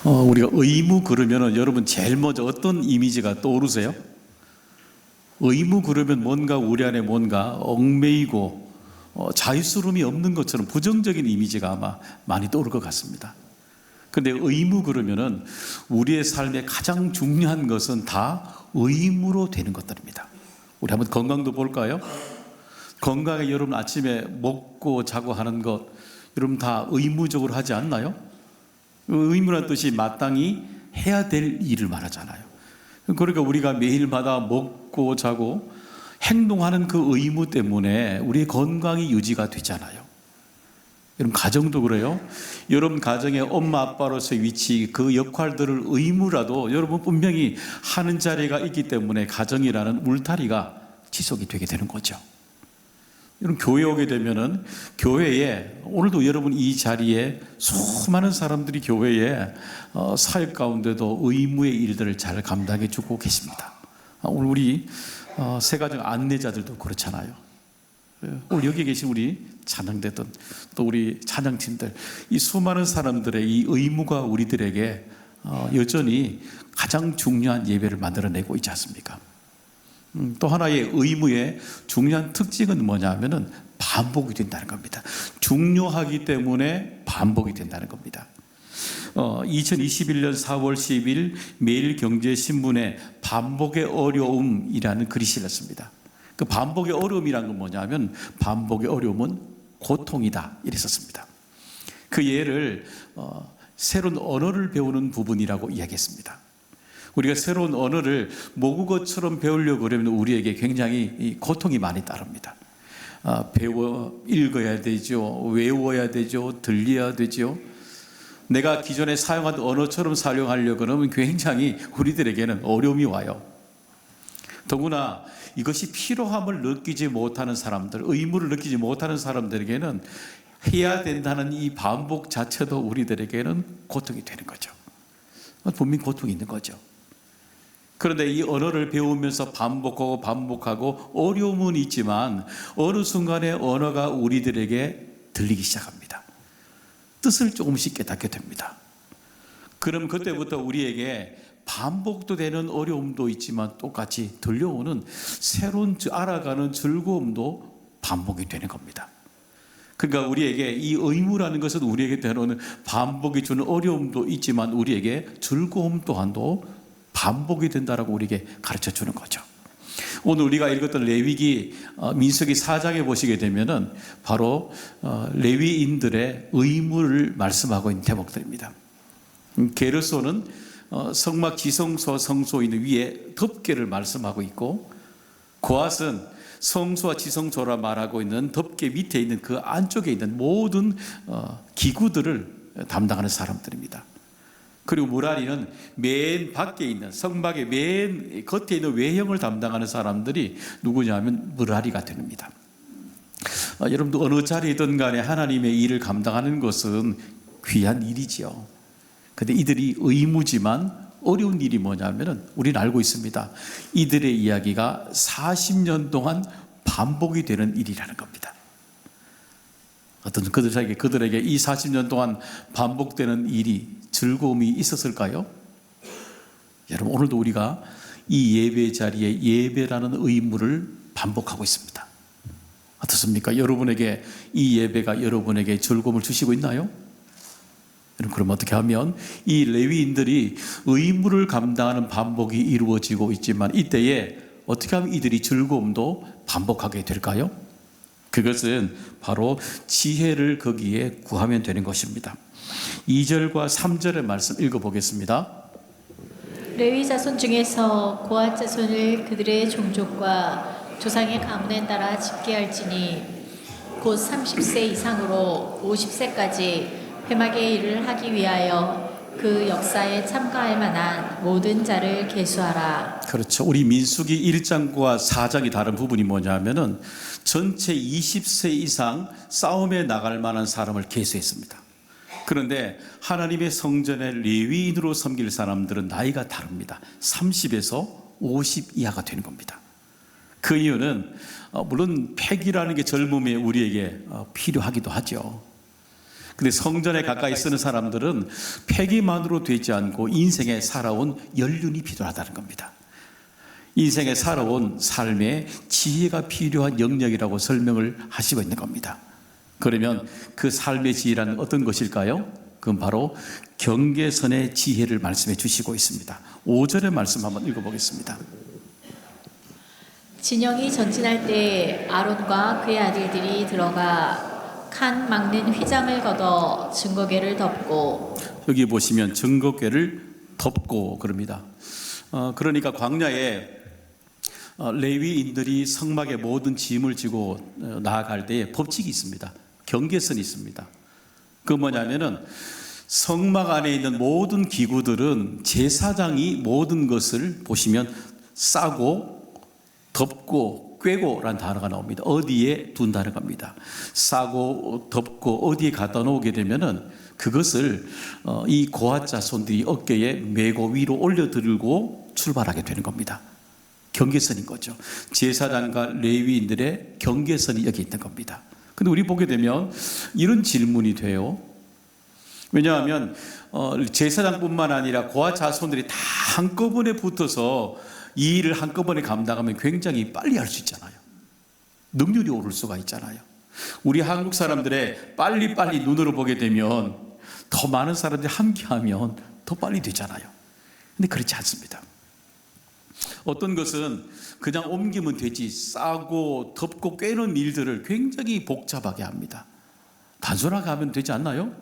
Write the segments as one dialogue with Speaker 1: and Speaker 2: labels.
Speaker 1: 우리가 의무 그러면은 여러분 제일 먼저 어떤 이미지가 떠오르세요? 의무 그러면 뭔가 우리 안에 뭔가 얽매이고 자유스러움이 없는 것처럼 부정적인 이미지가 아마 많이 떠오를 것 같습니다. 그런데 의무 그러면은 우리의 삶에 가장 중요한 것은 다 의무로 되는 것들입니다. 우리 한번 건강도 볼까요? 건강에 여러분 아침에 먹고 자고 하는 것 여러분 다 의무적으로 하지 않나요? 의무란 뜻이 마땅히 해야 될 일을 말하잖아요. 그러니까 우리가 매일마다 먹고 자고 행동하는 그 의무 때문에 우리의 건강이 유지가 되잖아요. 여러분 가정도 그래요. 여러분 가정의 엄마 아빠로서의 위치 그 역할들을 의무라도 여러분 분명히 하는 자리가 있기 때문에 가정이라는 울타리가 지속이 되게 되는 거죠. 여러분 교회 오게 되면은 교회에 오늘도 여러분 이 자리에 수많은 사람들이 교회에 사역 가운데도 의무의 일들을 잘 감당해 주고 계십니다. 오늘 우리 새가정 안내자들도 그렇잖아요. 오늘 여기 계신 우리 찬양대든 또 우리 찬양팀들 이 수많은 사람들의 이 의무가 우리들에게 여전히 가장 중요한 예배를 만들어내고 있지 않습니까? 또 하나의 의무의 중요한 특징은 뭐냐면은 반복이 된다는 겁니다. 중요하기 때문에 반복이 된다는 겁니다. 2021년 4월 10일 매일경제신문에 반복의 어려움이라는 글이 실렸습니다. 그 반복의 어려움이라는 건 뭐냐면 반복의 어려움은 고통이다 이랬었습니다. 그 예를 새로운 언어를 배우는 부분이라고 이야기했습니다. 우리가 새로운 언어를 모국어처럼 배우려고 그러면 우리에게 굉장히 고통이 많이 따릅니다. 읽어야 되죠. 외워야 되죠. 들려야 되죠. 내가 기존에 사용하던 언어처럼 사용하려고 그러면 굉장히 우리들에게는 어려움이 와요. 더구나 이것이 필요함을 느끼지 못하는 사람들, 의무를 느끼지 못하는 사람들에게는 해야 된다는 이 반복 자체도 우리들에게는 고통이 되는 거죠. 분명히 고통이 있는 거죠. 그런데 이 언어를 배우면서 반복하고 어려움은 있지만 어느 순간에 언어가 우리들에게 들리기 시작합니다. 뜻을 조금씩 깨닫게 됩니다. 그럼 그때부터 우리에게 반복도 되는 어려움도 있지만 똑같이 들려오는 새로운 알아가는 즐거움도 반복이 되는 겁니다. 그러니까 우리에게 이 의무라는 것은 우리에게 때로는 반복이 주는 어려움도 있지만 우리에게 즐거움 또한도 반복이 된다라고 우리에게 가르쳐 주는 거죠. 오늘 우리가 읽었던 레위기 민수기 4장에 보시게 되면은 바로 레위인들의 의무를 말씀하고 있는 대목들입니다. 게르손은 성막 지성소와 성소 있는 위에 덮개를 말씀하고 있고 고앗은 성소와 지성소라 말하고 있는 덮개 밑에 있는 그 안쪽에 있는 모든 기구들을 담당하는 사람들입니다. 그리고 무라리는 맨 밖에 있는 성막의 맨 겉에 있는 외형을 담당하는 사람들이 누구냐면 무라리가 됩니다. 여러분도 어느 자리이든 간에 하나님의 일을 감당하는 것은 귀한 일이지요. 그런데 이들이 의무지만 어려운 일이 뭐냐면은 우리는 알고 있습니다. 이들의 이야기가 40년 동안 반복이 되는 일이라는 겁니다. 어떤 그들에게 이 40년 동안 반복되는 일이 즐거움이 있었을까요? 여러분 오늘도 우리가 이 예배 자리에 예배라는 의무를 반복하고 있습니다. 어떻습니까? 여러분에게 이 예배가 여러분에게 즐거움을 주시고 있나요? 여러분 그럼 어떻게 하면 이 레위인들이 의무를 감당하는 반복이 이루어지고 있지만 이때에 어떻게 하면 이들이 즐거움도 반복하게 될까요? 그것은 바로 지혜를 거기에 구하면 되는 것입니다. 2절과 3절의 말씀 읽어보겠습니다.
Speaker 2: 레위 자손 중에서 고앗 자손을 그들의 종족과 조상의 가문에 따라 집계할지니 곧 30세 이상으로 50세까지 회막의 일을 하기 위하여 그 역사에 참가할 만한 모든 자를 계수하라.
Speaker 1: 그렇죠. 우리 민수기 1장과 4장이 다른 부분이 뭐냐면은 전체 20세 이상 싸움에 나갈 만한 사람을 계수했습니다. 그런데 하나님의 성전에 레위인으로 섬길 사람들은 나이가 다릅니다. 30에서 50 이하가 되는 겁니다. 그 이유는 물론 패기라는 게 젊음에 우리에게 필요하기도 하죠. 근데 성전에 가까이 쓰는 사람들은 패기만으로 되지 않고 인생에 살아온 연륜이 필요하다는 겁니다. 인생에 살아온 삶에 지혜가 필요한 영역이라고 설명을 하시고 있는 겁니다. 그러면 그 삶의 지혜란 어떤 것일까요? 그건 바로 경계선의 지혜를 말씀해 주시고 있습니다. 5절의 말씀 한번 읽어보겠습니다.
Speaker 2: 진영이 전진할 때 아론과 그의 아들들이 들어가 칸 막는 휘장을 걷어 증거궤를 덮고,
Speaker 1: 여기 보시면 증거궤를 덮고 그럽니다. 그러니까 광야에 레위인들이 성막에 모든 짐을 지고 나아갈 때에 법칙이 있습니다. 경계선이 있습니다. 그 뭐냐면은 성막 안에 있는 모든 기구들은 제사장이 모든 것을 보시면 싸고 덮고 꿰고라는 단어가 나옵니다. 어디에 둔다는 겁니다. 싸고 덮고 어디에 갖다 놓게 되면은 그것을 이 고앗 자손들이 어깨에 메고 위로 올려 들고 출발하게 되는 겁니다. 경계선인 거죠. 제사장과 레위인들의 경계선이 여기 있는 겁니다. 근데 우리 보게 되면 이런 질문이 돼요. 왜냐하면 제사장뿐만 아니라 고앗 자손들이 다 한꺼번에 붙어서 이 일을 한꺼번에 감당하면 굉장히 빨리 할 수 있잖아요. 능률이 오를 수가 있잖아요. 우리 한국 사람들의 빨리빨리 눈으로 보게 되면 더 많은 사람들이 함께하면 더 빨리 되잖아요. 근데 그렇지 않습니다. 어떤 것은 그냥 옮기면 되지 싸고 덮고 꿰는 일들을 굉장히 복잡하게 합니다. 단순하게 하면 되지 않나요?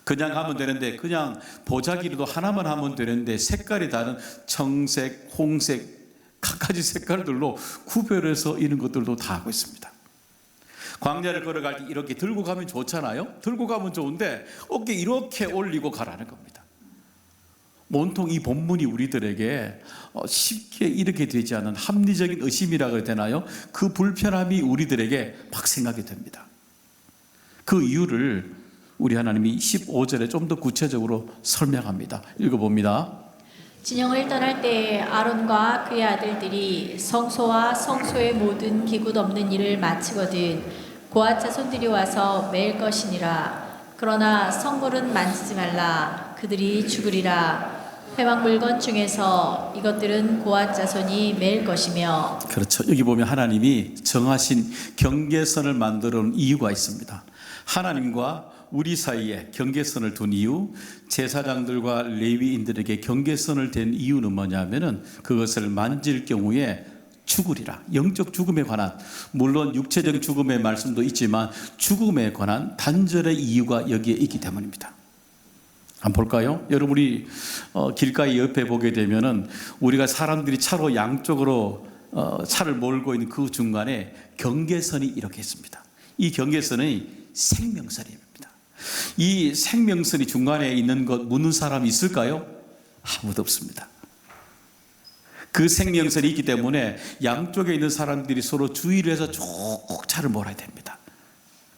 Speaker 1: 그냥 하면 되는데 그냥 보자기로도 하나만 하면 되는데 색깔이 다른 청색, 홍색 각가지 색깔들로 구별해서 이런 것들도 다 하고 있습니다. 광야를 걸어갈 때 이렇게 들고 가면 좋잖아요. 들고 가면 좋은데 어깨 이렇게 올리고 가라는 겁니다. 온통 이 본문이 우리들에게 쉽게 이렇게 되지 않은 합리적인 의심이라고 해야 되나요? 그 불편함이 우리들에게 막 생각이 됩니다. 그 이유를 우리 하나님이 15절에 좀 더 구체적으로 설명합니다. 읽어봅니다.
Speaker 2: 진영을 떠날 때 아론과 그의 아들들이 성소와 성소의 모든 기구 덮는 일을 마치거든 고앗 자손들이 와서 매일 것이니라. 그러나 성물은 만지지 말라. 그들이 죽으리라. 회막 물건 중에서 이것들은 고앗 자손이 매일 것이며.
Speaker 1: 그렇죠. 여기 보면 하나님이 정하신 경계선을 만들어 놓은 이유가 있습니다. 하나님과 우리 사이에 경계선을 둔 이유, 제사장들과 레위인들에게 경계선을 댄 이유는 뭐냐면은 그것을 만질 경우에 죽으리라. 영적 죽음에 관한, 물론 육체적 죽음의 말씀도 있지만 죽음에 관한 단절의 이유가 여기에 있기 때문입니다. 한번 볼까요? 여러분이 길가에 옆에 보게 되면은 우리가 사람들이 차로 양쪽으로 차를 몰고 있는 그 중간에 경계선이 이렇게 있습니다. 이 경계선이 생명선입니다. 이 생명선이 중간에 있는 것 묻는 사람이 있을까요? 아무도 없습니다. 그 생명선이 있기 때문에 양쪽에 있는 사람들이 서로 주의를 해서 쭉 차를 몰아야 됩니다.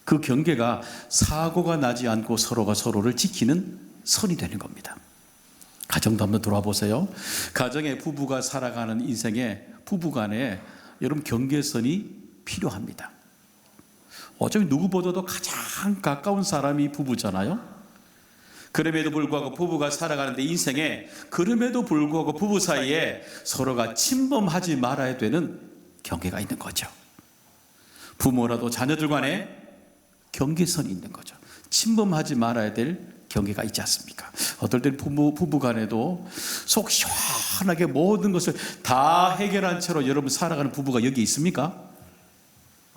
Speaker 1: 그 경계가 사고가 나지 않고 서로가 서로를 지키는 선이 되는 겁니다. 가정도 한번 들어와 보세요. 가정의 부부가 살아가는 인생에 부부간에 여러분 경계선이 필요합니다. 어차피 누구보다도 가장 가까운 사람이 부부잖아요. 그럼에도 불구하고 부부가 살아가는데 인생에 그럼에도 불구하고 부부 사이에 서로가 침범하지 말아야 되는 경계가 있는 거죠. 부모라도 자녀들 간에 경계선이 있는 거죠. 침범하지 말아야 될 경계가 있지 않습니까? 어떨 땐 부부 간에도 속 시원하게 모든 것을 다 해결한 채로 여러분 살아가는 부부가 여기 있습니까?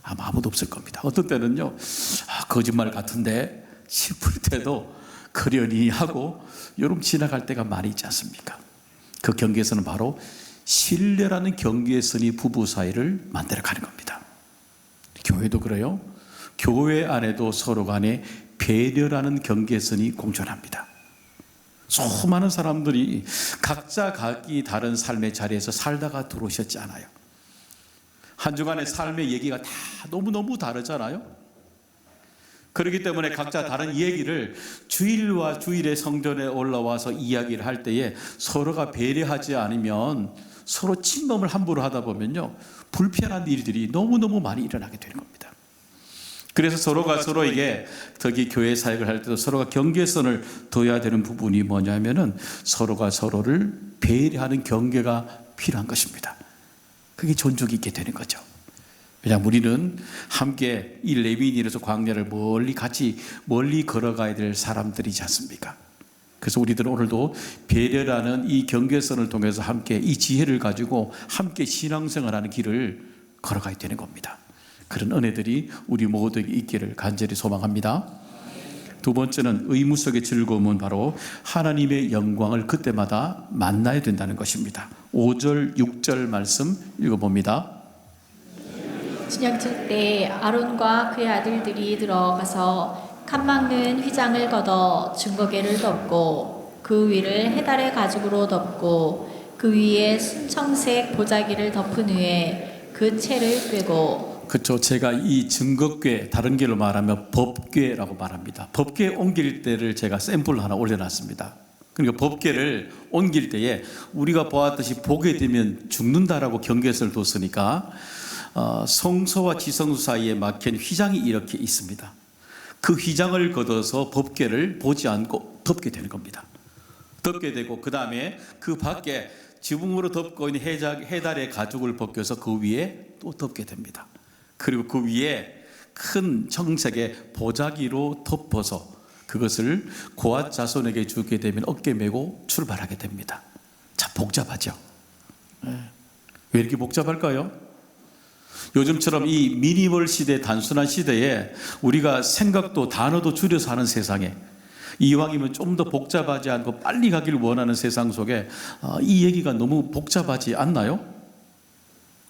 Speaker 1: 아마 아무도 없을 겁니다. 어떤 때는요, 거짓말 같은데 싶을 때도 그러니 하고 여러분 지나갈 때가 많이 있지 않습니까? 그 경계선은 바로 신뢰라는 경계선이 부부 사이를 만들어가는 겁니다. 교회도 그래요. 교회 안에도 서로 간에 배려라는 경계선이 공존합니다. 수많은 사람들이 각자 각기 다른 삶의 자리에서 살다가 들어오셨지 않아요. 한 주간의 삶의 얘기가 다 너무너무 다르잖아요. 그렇기 때문에 각자 다른 얘기를 주일과 주일의 성전에 올라와서 이야기를 할 때에 서로가 배려하지 않으면 서로 침범을 함부로 하다 보면요 불편한 일들이 너무너무 많이 일어나게 되는 겁니다. 그래서 서로가 서로에게 특히 교회 사역을 할 때도 서로가 경계선을 둬야 되는 부분이 뭐냐면은 서로가 서로를 배려하는 경계가 필요한 것입니다. 그게 존중이 있게 되는 거죠. 왜냐하면 우리는 함께 이 레위인으로서 광야를 멀리 걸어가야 될 사람들이지 않습니까? 그래서 우리들은 오늘도 배려라는 이 경계선을 통해서 함께 이 지혜를 가지고 함께 신앙생활하는 길을 걸어가야 되는 겁니다. 그런 은혜들이 우리 모두에게 있기를 간절히 소망합니다. 두 번째는 의무 속의 즐거움은 바로 하나님의 영광을 그때마다 만나야 된다는 것입니다. 5절, 6절 말씀 읽어봅니다.
Speaker 2: 진영칠 때 아론과 그의 아들들이 들어가서 칸 막는 휘장을 걷어 증거궤를 덮고 그 위를 해달의 가죽으로 덮고 그 위에 순청색 보자기를 덮은 후에 그 채를 꿰고.
Speaker 1: 그렇죠. 제가 이 증거궤, 다른 길로 말하면 법궤라고 말합니다. 법궤 옮길 때를 제가 샘플 하나 올려놨습니다. 그러니까 법궤를 옮길 때에 우리가 보았듯이 보게 되면 죽는다라고 경계선을 뒀으니까 성소와 지성소 사이에 막힌 휘장이 이렇게 있습니다. 그 휘장을 걷어서 법궤를 보지 않고 덮게 되는 겁니다. 덮게 되고 그 다음에 그 밖에 지붕으로 덮고 있는 해달의 가죽을 벗겨서 그 위에 또 덮게 됩니다. 그리고 그 위에 큰 청색의 보자기로 덮어서 그것을 고앗 자손에게 주게 되면 어깨 메고 출발하게 됩니다. 자, 복잡하죠? 왜 이렇게 복잡할까요? 요즘처럼 이 미니멀 시대, 단순한 시대에 우리가 생각도 단어도 줄여서 하는 세상에 이왕이면 좀 더 복잡하지 않고 빨리 가기를 원하는 세상 속에 이 얘기가 너무 복잡하지 않나요?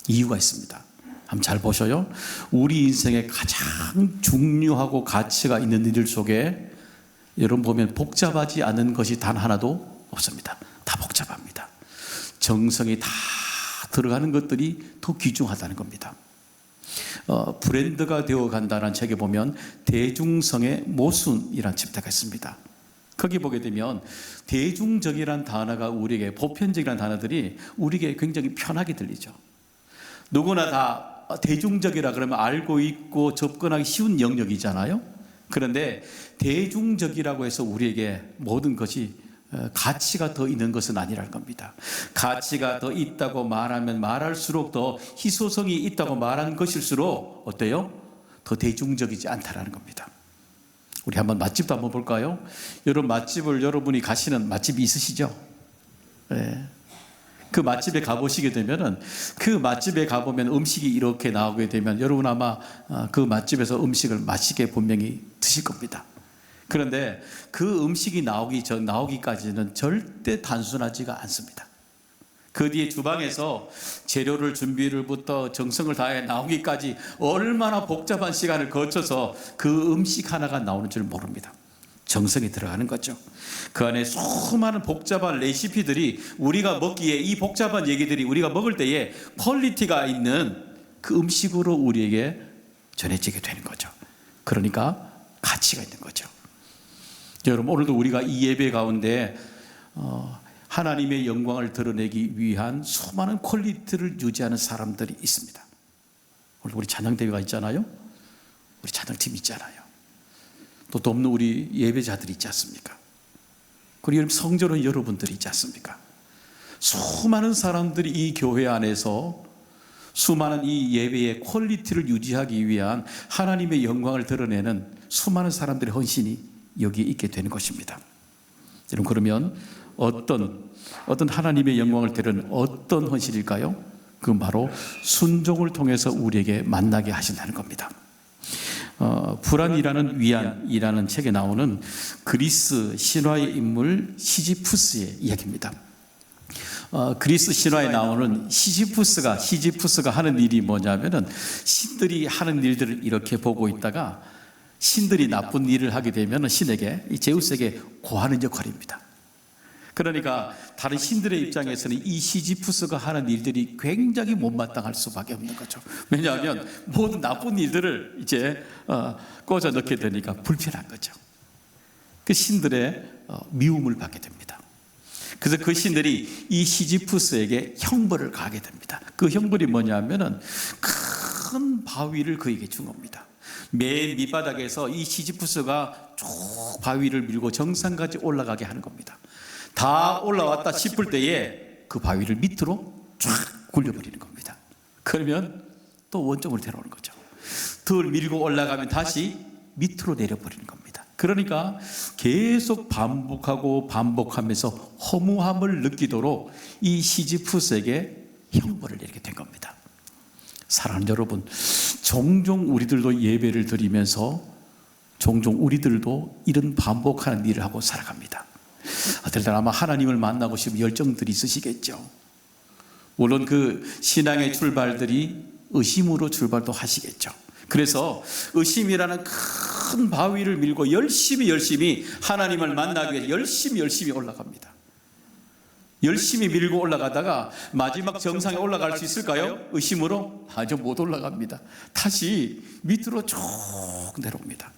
Speaker 1: 이유가 있습니다. 한번 잘 보셔요. 우리 인생에 가장 중요하고 가치가 있는 일들 속에 여러분 보면 복잡하지 않은 것이 단 하나도 없습니다. 다 복잡합니다. 정성이 다 들어가는 것들이 더 귀중하다는 겁니다. 브랜드가 되어 간다는 책에 보면 대중성의 모순이라는 챕터가 있습니다. 거기 보게 되면 대중적이라는 단어가 우리에게, 보편적이라는 단어들이 우리에게 굉장히 편하게 들리죠. 누구나 다 대중적이라 그러면 알고 있고 접근하기 쉬운 영역이잖아요. 그런데 대중적이라고 해서 우리에게 모든 것이 가치가 더 있는 것은 아니라는 겁니다. 가치가 더 있다고 말하면 말할수록 더 희소성이 있다고 말하는 것일수록 어때요? 더 대중적이지 않다라는 겁니다. 우리 한번 맛집도 한번 볼까요? 여러분 맛집을 여러분이 가시는 맛집이 있으시죠? 네. 그 맛집에 가보시게 되면은 그 맛집에 가보면 음식이 이렇게 나오게 되면 여러분 아마 그 맛집에서 음식을 맛있게 분명히 드실 겁니다. 그런데 그 음식이 나오기까지는 절대 단순하지가 않습니다. 그 뒤에 주방에서 재료를 준비를부터 정성을 다해 나오기까지 얼마나 복잡한 시간을 거쳐서 그 음식 하나가 나오는 줄 모릅니다. 정성이 들어가는 거죠. 그 안에 수많은 복잡한 레시피들이 우리가 먹기에 이 복잡한 얘기들이 우리가 먹을 때에 퀄리티가 있는 그 음식으로 우리에게 전해지게 되는 거죠. 그러니까 가치가 있는 거죠. 여러분 오늘도 우리가 이 예배 가운데 하나님의 영광을 드러내기 위한 수많은 퀄리티를 유지하는 사람들이 있습니다. 오늘 우리 찬양대회가 있잖아요. 우리 찬양팀 있잖아요. 또 돕는 우리 예배자들이 있지 않습니까? 그리고 성전은 여러분들이 있지 않습니까? 수많은 사람들이 이 교회 안에서 수많은 이 예배의 퀄리티를 유지하기 위한 하나님의 영광을 드러내는 수많은 사람들의 헌신이 여기에 있게 되는 것입니다. 여러분 그러면 어떤 하나님의 영광을 드러내는 어떤 헌신일까요? 그건 바로 순종을 통해서 우리에게 만나게 하신다는 겁니다. 불안이라는 위안이라는 책에 나오는 그리스 신화의 인물 시지푸스의 이야기입니다. 그리스 신화에 나오는 시지푸스가 하는 일이 뭐냐면은 신들이 하는 일들을 이렇게 보고 있다가 신들이 나쁜 일을 하게 되면 신에게, 제우스에게 고하는 역할입니다. 그러니까 다른 신들의 입장에서는 이 시지푸스가 하는 일들이 굉장히 못마땅할 수밖에 없는 거죠. 왜냐하면 모든 나쁜 일들을 이제 꽂아 넣게 되니까 불편한 거죠. 그 신들의 미움을 받게 됩니다. 그래서 그 신들이 이 시지푸스에게 형벌을 가하게 됩니다. 그 형벌이 뭐냐면은 큰 바위를 그에게 준 겁니다. 맨 밑바닥에서 이 시지푸스가 쭉 바위를 밀고 정상까지 올라가게 하는 겁니다. 다 올라왔다 싶을 때에 그 바위를 밑으로 쫙 굴려버리는 겁니다. 그러면 또 원점으로 데려오는 거죠. 덜 밀고 올라가면 다시 밑으로 내려버리는 겁니다. 그러니까 계속 반복하면서 허무함을 느끼도록 이 시지푸스에게 형벌을 내리게 된 겁니다. 사랑하는 여러분, 종종 우리들도 예배를 드리면서 종종 우리들도 이런 반복하는 일을 하고 살아갑니다. 어떨 때는 아마 하나님을 만나고 싶은 열정들이 있으시겠죠. 물론 그 신앙의 출발들이 의심으로 출발도 하시겠죠. 그래서 의심이라는 큰 바위를 밀고 열심히 하나님을 만나기 위해 열심히 올라갑니다. 열심히 밀고 올라가다가 마지막 정상에 올라갈 수 있을까요? 의심으로 아주 못 올라갑니다. 다시 밑으로 쭉 내려옵니다.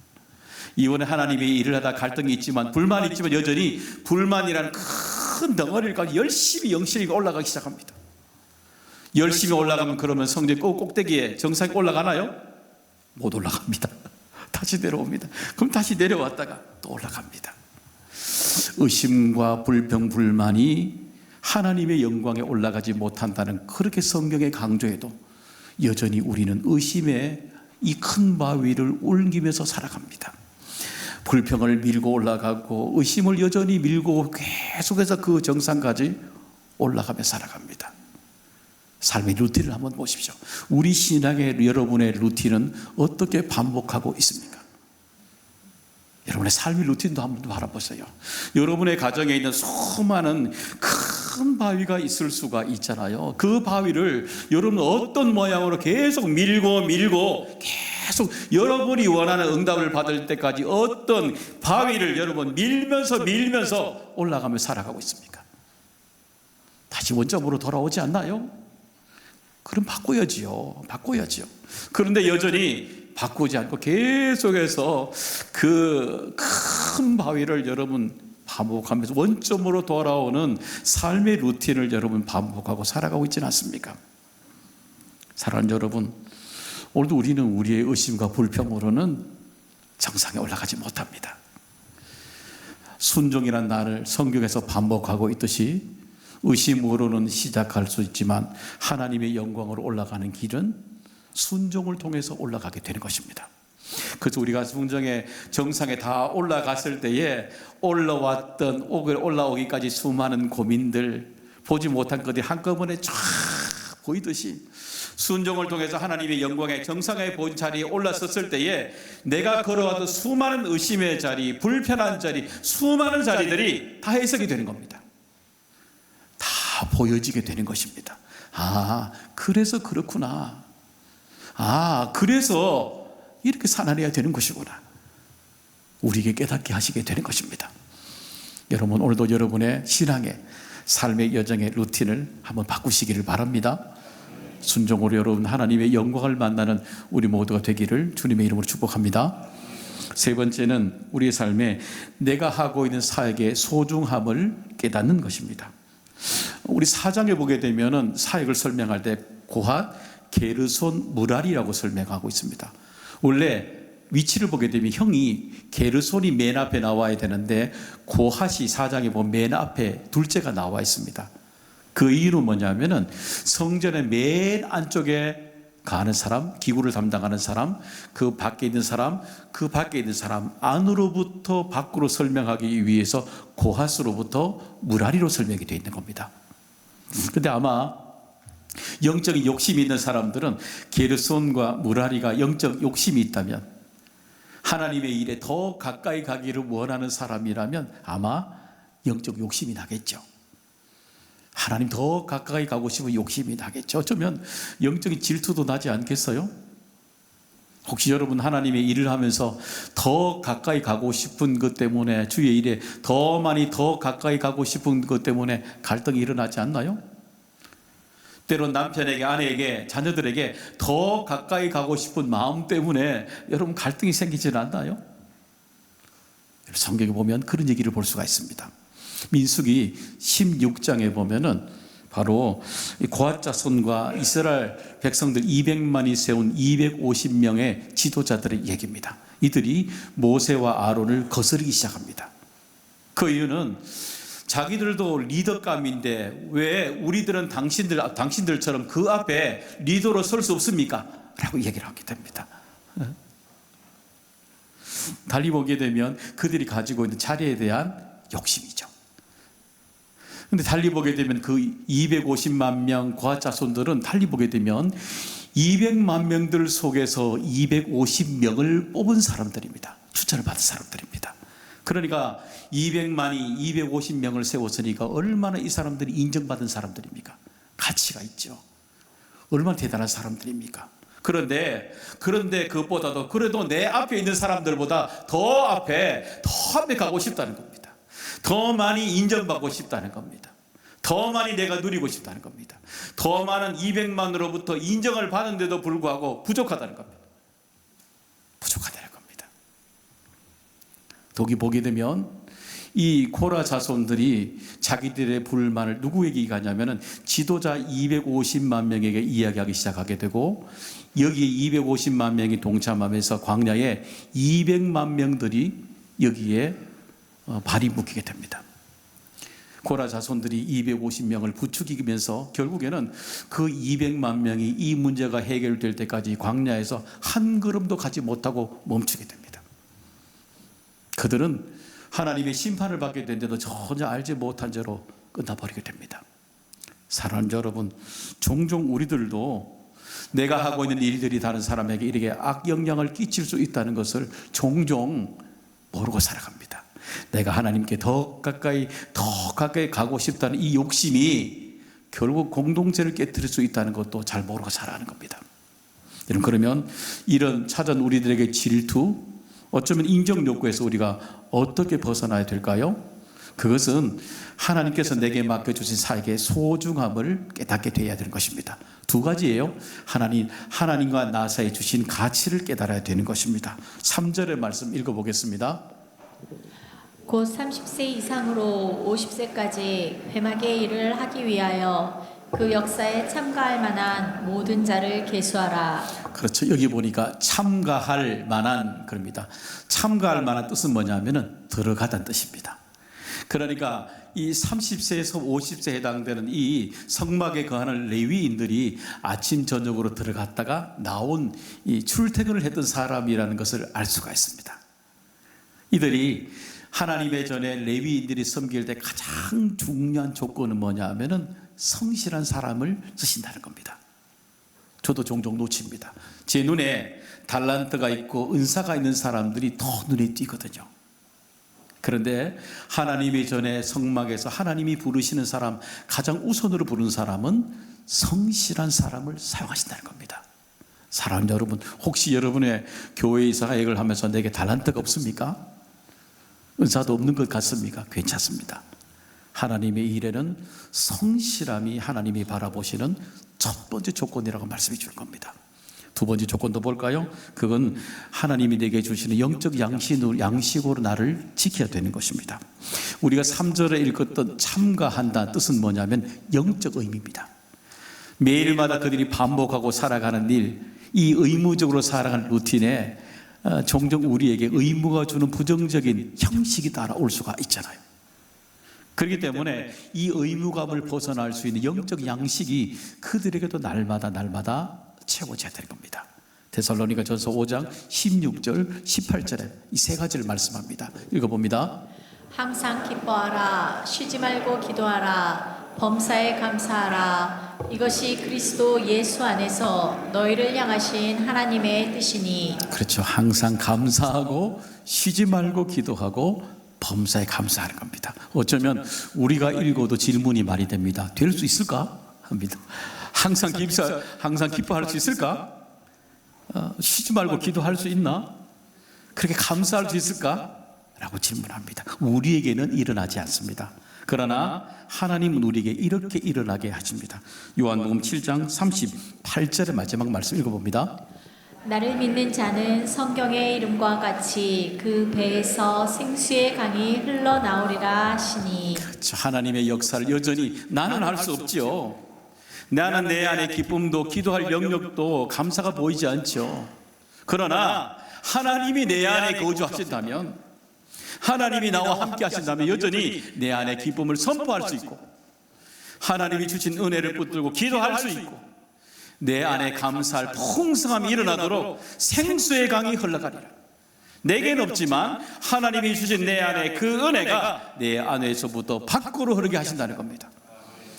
Speaker 1: 이번에 하나님이 일을 하다 갈등이 있지만 불만이 있지만 여전히 불만이라는 큰 덩어리를 가지고 열심히 영신이 올라가기 시작합니다. 열심히 올라가면 그러면 성전 꼭대기에 정상에 올라가나요? 못 올라갑니다. 다시 내려옵니다. 그럼 다시 내려왔다가 또 올라갑니다. 의심과 불평, 불만이 하나님의 영광에 올라가지 못한다는 그렇게 성경에 강조해도 여전히 우리는 의심의 이 큰 바위를 옮기면서 살아갑니다. 불평을 밀고 올라가고 의심을 여전히 밀고 계속해서 그 정상까지 올라가며 살아갑니다. 삶의 루틴을 한번 보십시오. 우리 신앙의 여러분의 루틴은 어떻게 반복하고 있습니까? 여러분의 삶의 루틴도 한번 바라보세요. 여러분의 가정에 있는 수많은 큰 바위가 있을 수가 있잖아요. 그 바위를 여러분 어떤 모양으로 계속 밀고 계속 여러분이 원하는 응답을 받을 때까지 어떤 바위를 여러분 밀면서 올라가며 살아가고 있습니까? 다시 원점으로 돌아오지 않나요? 그럼 바꿔야지요. 그런데 여전히 바꾸지 않고 계속해서 그 큰 바위를 여러분 반복하면서 원점으로 돌아오는 삶의 루틴을 여러분 반복하고 살아가고 있지는 않습니까? 사랑하는 여러분, 오늘도 우리는 우리의 의심과 불평으로는 정상에 올라가지 못합니다. 순종이란 날을 성경에서 반복하고 있듯이 의심으로는 시작할 수 있지만 하나님의 영광으로 올라가는 길은 순종을 통해서 올라가게 되는 것입니다. 그래서 우리가 순종의 정상에 다 올라갔을 때에 올라오기까지 수많은 고민들, 보지 못한 것들이 한꺼번에 쫙 보이듯이 순종을 통해서 하나님의 영광의 정상에 본 자리에 올라섰을 때에 내가 걸어왔던 수많은 의심의 자리, 불편한 자리, 수많은 자리들이 다 해석이 되는 겁니다. 다 보여지게 되는 것입니다. 아, 그래서 그렇구나. 아, 그래서 이렇게 살아내야 되는 것이구나. 우리에게 깨닫게 하시게 되는 것입니다. 여러분, 오늘도 여러분의 신앙의 삶의 여정의 루틴을 한번 바꾸시기를 바랍니다. 순종으로 여러분 하나님의 영광을 만나는 우리 모두가 되기를 주님의 이름으로 축복합니다. 세 번째는 우리의 삶에 내가 하고 있는 사역의 소중함을 깨닫는 것입니다. 우리 4장에 보게 되면은 사역을 설명할 때 고핫, 게르손, 무라리라고 설명하고 있습니다. 원래 위치를 보게 되면 형이 게르손이 맨 앞에 나와야 되는데 고핫이 4장에 보면 맨 앞에 둘째가 나와 있습니다. 그 이유는 뭐냐면은 성전의 맨 안쪽에 가는 사람, 기구를 담당하는 사람, 그 밖에 있는 사람, 그 밖에 있는 사람 안으로부터 밖으로 설명하기 위해서 고핫으로부터 무라리로 설명이 되어 있는 겁니다. 그런데 아마 영적인 욕심이 있는 사람들은 게르손과 무라리가 영적 욕심이 있다면, 하나님의 일에 더 가까이 가기를 원하는 사람이라면 아마 영적 욕심이 나겠죠. 하나님 더 가까이 가고 싶은 욕심이 나겠죠. 어쩌면 영적인 질투도 나지 않겠어요? 혹시 여러분 하나님의 일을 하면서 더 가까이 가고 싶은 것 때문에, 주의 일에 더 많이 더 가까이 가고 싶은 것 때문에 갈등이 일어나지 않나요? 때론 남편에게, 아내에게, 자녀들에게 더 가까이 가고 싶은 마음 때문에 여러분 갈등이 생기지는 않나요? 성경에 보면 그런 얘기를 볼 수가 있습니다. 민수기 16장에 보면은 바로 고핫 자손과 이스라엘 백성들 200만이 세운 250명의 지도자들의 얘기입니다. 이들이 모세와 아론을 거스르기 시작합니다. 그 이유는 자기들도 리더감인데 왜 우리들은 당신들처럼 그 앞에 리더로 설 수 없습니까? 라고 얘기를 하게 됩니다. 달리 보게 되면 그들이 가지고 있는 자리에 대한 욕심이죠. 근데 달리 보게 되면 그 250만 명 고핫 자손들은 달리 보게 되면 200만 명들 속에서 250명을 뽑은 사람들입니다. 추천을 받은 사람들입니다. 그러니까 200만이 250명을 세웠으니까 얼마나 이 사람들이 인정받은 사람들입니까? 가치가 있죠. 얼마나 대단한 사람들입니까? 그런데 그것보다도 그래도 내 앞에 있는 사람들보다 더 앞에 가고 싶다는 겁니다. 더 많이 인정받고 싶다는 겁니다. 더 많이 내가 누리고 싶다는 겁니다. 더 많은 200만으로부터 인정을 받는데도 불구하고 부족하다는 겁니다. 부족하다는 겁니다. 독이 보게 되면 이 코라 자손들이 자기들의 불만을 누구에게 가냐면은 지도자 250만 명에게 이야기하기 시작하게 되고, 여기에 250만 명이 동참하면서 광야에 200만 명들이 여기에 발이 묶이게 됩니다. 고라 자손들이 250명을 부추기면서 결국에는 그 200만 명이 이 문제가 해결될 때까지 광야에서 한 걸음도 가지 못하고 멈추게 됩니다. 그들은 하나님의 심판을 받게 된데도 전혀 알지 못한 채로 끝나버리게 됩니다. 사랑하는 여러분, 종종 우리들도 내가 하고 있는 일들이 다른 사람에게 이렇게 악영향을 끼칠 수 있다는 것을 종종 모르고 살아갑니다. 내가 하나님께 더 가까이 가고 싶다는 이 욕심이 결국 공동체를 깨뜨릴 수 있다는 것도 잘 모르고 살아가는 겁니다. 여러분, 그러면 이런 찾아온 우리들에게 질투, 어쩌면 인정 욕구에서 우리가 어떻게 벗어나야 될까요? 그것은 하나님께서 내게 맡겨주신 사역의 소중함을 깨닫게 되어야 되는 것입니다. 두 가지예요. 하나님과 나 사이에 주신 가치를 깨달아야 되는 것입니다. 3절의 말씀 읽어보겠습니다.
Speaker 2: 곧 30세 이상으로 50세까지 회막의 일을 하기 위하여 그 역사에 참가할 만한 모든 자를 계수하라.
Speaker 1: 그렇죠. 여기 보니까 참가할 만한, 그럽니다. 참가할 만한 뜻은 뭐냐면은 들어가다는 뜻입니다. 그러니까 이 30세에서 50세에 해당되는 이 성막에 거하는 레위인들이 아침 저녁으로 들어갔다가 나온 이 출퇴근을 했던 사람이라는 것을 알 수가 있습니다. 이들이 하나님의 전에 레위인들이 섬길 때 가장 중요한 조건은 뭐냐 하면은 성실한 사람을 쓰신다는 겁니다. 저도 종종 놓칩니다. 제 눈에 달란트가 있고 은사가 있는 사람들이 더 눈에 띄거든요. 그런데 하나님의 전에 성막에서 하나님이 부르시는 사람, 가장 우선으로 부르는 사람은 성실한 사람을 사용하신다는 겁니다. 사랑하는 여러분, 혹시 여러분의 교회 사역을 하면서 내게 달란트가 없습니까? 은사도 없는 것 같습니까? 괜찮습니다. 하나님의 일에는 성실함이 하나님이 바라보시는 첫 번째 조건이라고 말씀해 주는 겁니다. 두 번째 조건도 볼까요? 그건 하나님이 내게 주시는 영적 양식으로 나를 지켜야 되는 것입니다. 우리가 3절에 읽었던 참가한다는 뜻은 뭐냐면 영적 의미입니다. 매일마다 그들이 반복하고 살아가는 일, 이 의무적으로 살아가는 루틴에 종종 우리에게 의무가 주는 부정적인 형식이 따라올 수가 있잖아요. 그렇기 때문에 이 의무감을 벗어날 수 있는 영적 양식이 그들에게도 날마다 채워져야 되는 겁니다. 데살로니가전서 5장 16절 18절에 이 세 가지를 말씀합니다. 읽어봅니다.
Speaker 2: 항상 기뻐하라. 쉬지 말고 기도하라. 범사에 감사하라. 이것이 그리스도 예수 안에서 너희를 향하신 하나님의 뜻이니. 그렇죠.
Speaker 1: 항상 감사하고 쉬지 말고 기도하고 범사에 감사하는 겁니다. 어쩌면 우리가 읽어도 질문이 많이 됩니다. 될 수 있을까? 합니다. 항상 기뻐할 수 있을까? 쉬지 말고 기도할 수 있나? 그렇게 감사할 수 있을까? 라고 질문합니다. 우리에게는 일어나지 않습니다. 그러나 하나님은 우리에게 이렇게 일어나게 하십니다. 요한복음 7장 38절의 마지막 말씀 읽어봅니다.
Speaker 2: 나를 믿는 자는 성경의 이름과 같이 그 배에서 생수의 강이 흘러나오리라 하시니.
Speaker 1: 그렇죠. 하나님의 역사를 여전히 나는 할 수 없지요. 나는 내 안에 기쁨도 기도할 영역도 감사가 보이지 않죠. 그러나 하나님이 내 안에 거주하신다면, 하나님이 나와 함께 하신다면 여전히 내 안에 기쁨을 선포할 수 있고, 하나님이 주신 은혜를 붙들고 기도할 수 있고, 내 안에 감사할 풍성함이 일어나도록 생수의 강이 흘러가리라. 내게는 없지만 하나님이 주신 내 안에 그 은혜가 내 안에서부터 밖으로 흐르게 하신다는 겁니다.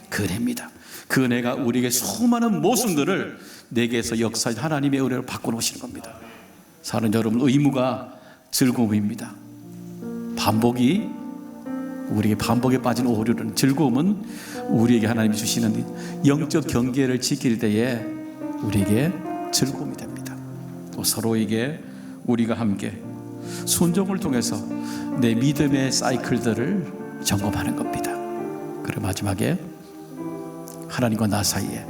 Speaker 1: 그 은혜입니다. 그 은혜가 우리에게 수많은 모순들을 내게서 역사해 하나님의 은혜로 바꿔놓으시는 겁니다. 사는 여러분, 의무가 즐거움입니다. 반복이 우리에게 반복에 빠진 오류는, 즐거움은 우리에게 하나님이 주시는 영적 경계를 지킬 때에 우리에게 즐거움이 됩니다. 또 서로에게 우리가 함께 순종을 통해서 내 믿음의 사이클들을 점검하는 겁니다. 그리고 마지막에 하나님과 나 사이에,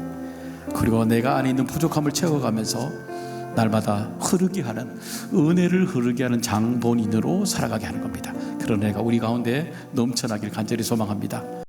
Speaker 1: 그리고 내가 안에 있는 부족함을 채워가면서 날마다 흐르게 하는, 은혜를 흐르게 하는 장본인으로 살아가게 하는 겁니다. 그런 은혜가 우리 가운데 넘쳐나길 간절히 소망합니다.